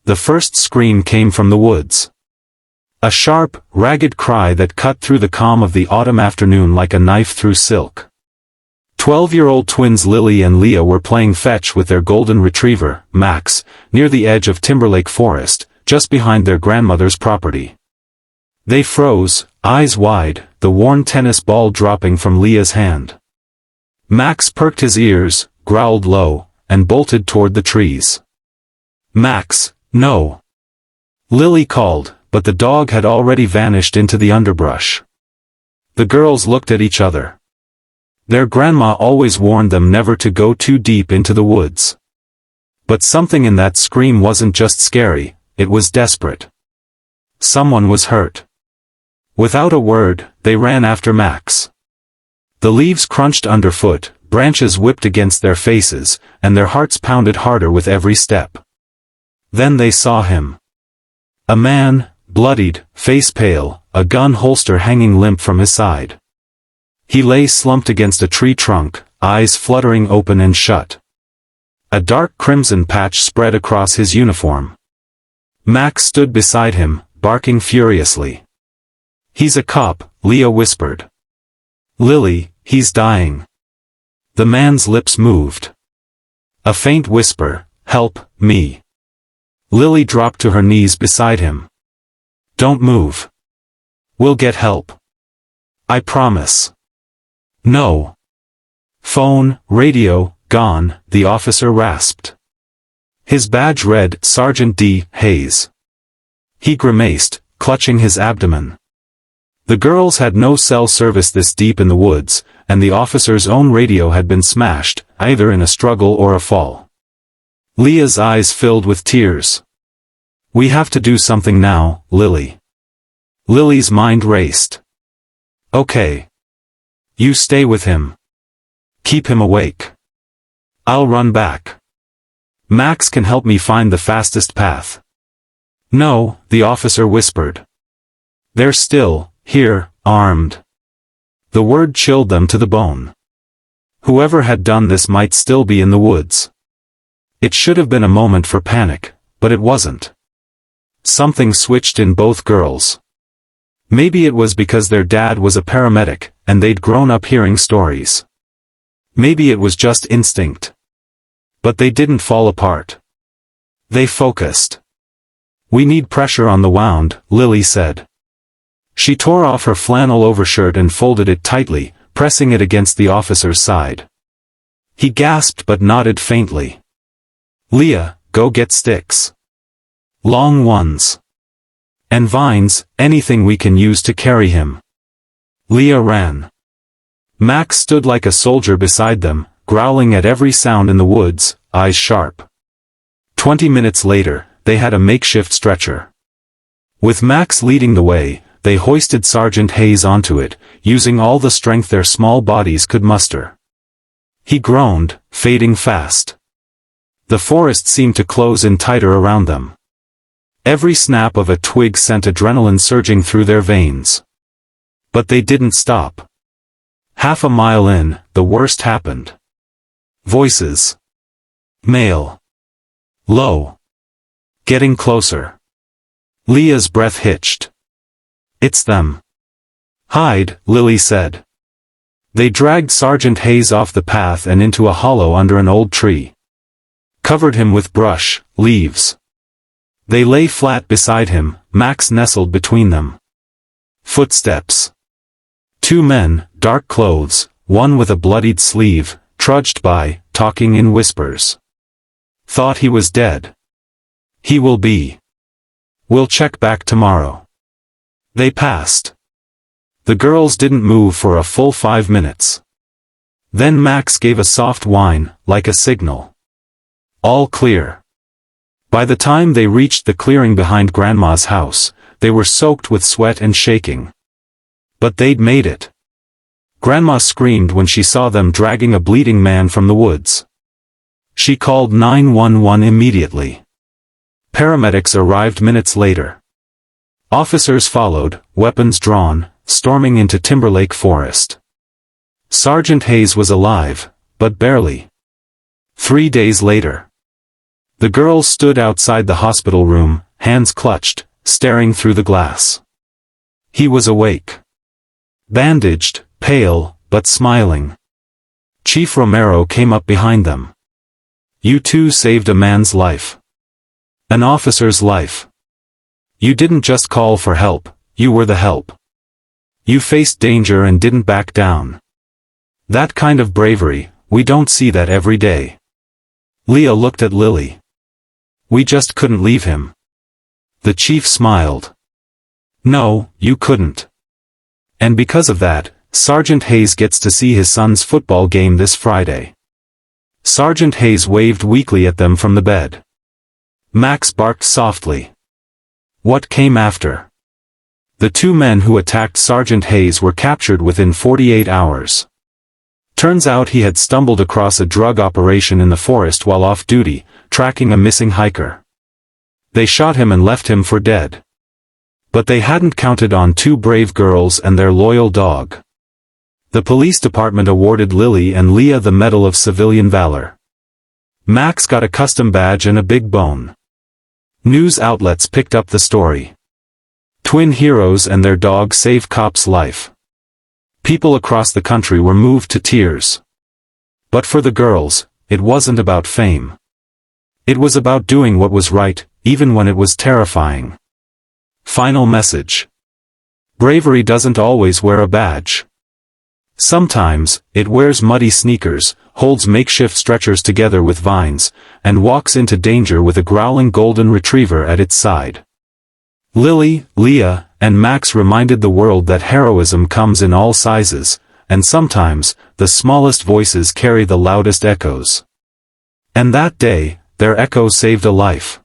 the first scream came from the woods. A sharp, ragged cry that cut through the calm of the autumn afternoon like a knife through silk. 12-year-old twins Lily and Leah were playing fetch with their golden retriever, Max, near the edge of Timberlake Forest, just behind their grandmother's property. They froze, eyes wide, the worn tennis ball dropping from Leah's hand. Max perked his ears, growled low, and bolted toward the trees. "Max, no!" Lily called, but the dog had already vanished into the underbrush. The girls looked at each other. Their grandma always warned them never to go too deep into the woods. But something in that scream wasn't just scary, it was desperate. Someone was hurt. Without a word, they ran after Max. The leaves crunched underfoot, branches whipped against their faces, and their hearts pounded harder with every step. Then they saw him. A man, bloodied, face pale, a gun holster hanging limp from his side. He lay slumped against a tree trunk, eyes fluttering open and shut. A dark crimson patch spread across his uniform. Max stood beside him, barking furiously. "He's a cop," Leah whispered. "Lily, he's dying." The man's lips moved. A faint whisper, "Help, me." Lily dropped to her knees beside him. "Don't move. We'll get help. I promise." "No." "Phone, radio, gone," the officer rasped. His badge read, Sergeant D. Hayes. He grimaced, clutching his abdomen. The girls had no cell service this deep in the woods, and the officer's own radio had been smashed, either in a struggle or a fall. Leah's eyes filled with tears. "We have to do something now, Lily." Lily's mind raced. "Okay. You stay with him. Keep him awake. I'll run back. Max can help me find the fastest path." "No," the officer whispered. "They're still here, armed." The word chilled them to the bone. Whoever had done this might still be in the woods. It should have been a moment for panic, but it wasn't. Something switched in both girls. Maybe it was because their dad was a paramedic, and they'd grown up hearing stories. Maybe it was just instinct. But they didn't fall apart. They focused. "We need pressure on the wound," Lily said. She tore off her flannel overshirt and folded it tightly, pressing it against the officer's side. He gasped but nodded faintly. "Leah, go get sticks. Long ones. And vines, anything we can use to carry him." Leah ran. Max stood like a soldier beside them, growling at every sound in the woods, eyes sharp. 20 minutes later, they had a makeshift stretcher. With Max leading the way, they hoisted Sergeant Hayes onto it, using all the strength their small bodies could muster. He groaned, fading fast. The forest seemed to close in tighter around them. Every snap of a twig sent adrenaline surging through their veins. But they didn't stop. Half a mile in, the worst happened. Voices. Male. Low. Getting closer. Leah's breath hitched. "It's them." "Hide," Lily said. They dragged Sergeant Hayes off the path and into a hollow under an old tree. Covered him with brush, leaves. They lay flat beside him, Max nestled between them. Footsteps. 2 men, dark clothes, one with a bloodied sleeve, trudged by, talking in whispers. "Thought he was dead. He will be. We'll check back tomorrow." They passed. The girls didn't move for a full 5 minutes. Then Max gave a soft whine, like a signal. All clear. By the time they reached the clearing behind Grandma's house, they were soaked with sweat and shaking. But they'd made it. Grandma screamed when she saw them dragging a bleeding man from the woods. She called 911 immediately. Paramedics arrived minutes later. Officers followed, weapons drawn, storming into Timberlake Forest. Sergeant Hayes was alive, but barely. 3 days later. The girls stood outside the hospital room, hands clutched, staring through the glass. He was awake. Bandaged, pale, but smiling. Chief Romero came up behind them. You two saved a man's life. An officer's life. You didn't just call for help, you were the help. You faced danger and didn't back down. That kind of bravery, we don't see that every day. Leah looked at Lily. We just couldn't leave him. The chief smiled. No, you couldn't. And because of that, Sergeant Hayes gets to see his son's football game this Friday. Sergeant Hayes waved weakly at them from the bed. Max barked softly. What came after? The two men who attacked Sergeant Hayes were captured within 48 hours. Turns out he had stumbled across a drug operation in the forest while off duty, tracking a missing hiker. They shot him and left him for dead. But they hadn't counted on two brave girls and their loyal dog. The police department awarded Lily and Leah the Medal of Civilian Valor. Max got a custom badge and a big bone. News outlets picked up the story. Twin heroes and their dog save cop's life. People across the country were moved to tears. But for the girls, it wasn't about fame. It was about doing what was right, even when it was terrifying. Final message. Bravery doesn't always wear a badge. Sometimes, it wears muddy sneakers, holds makeshift stretchers together with vines, and walks into danger with a growling golden retriever at its side. Lily, Leah, and Max reminded the world that heroism comes in all sizes, and sometimes, the smallest voices carry the loudest echoes. And that day, their echo saved a life.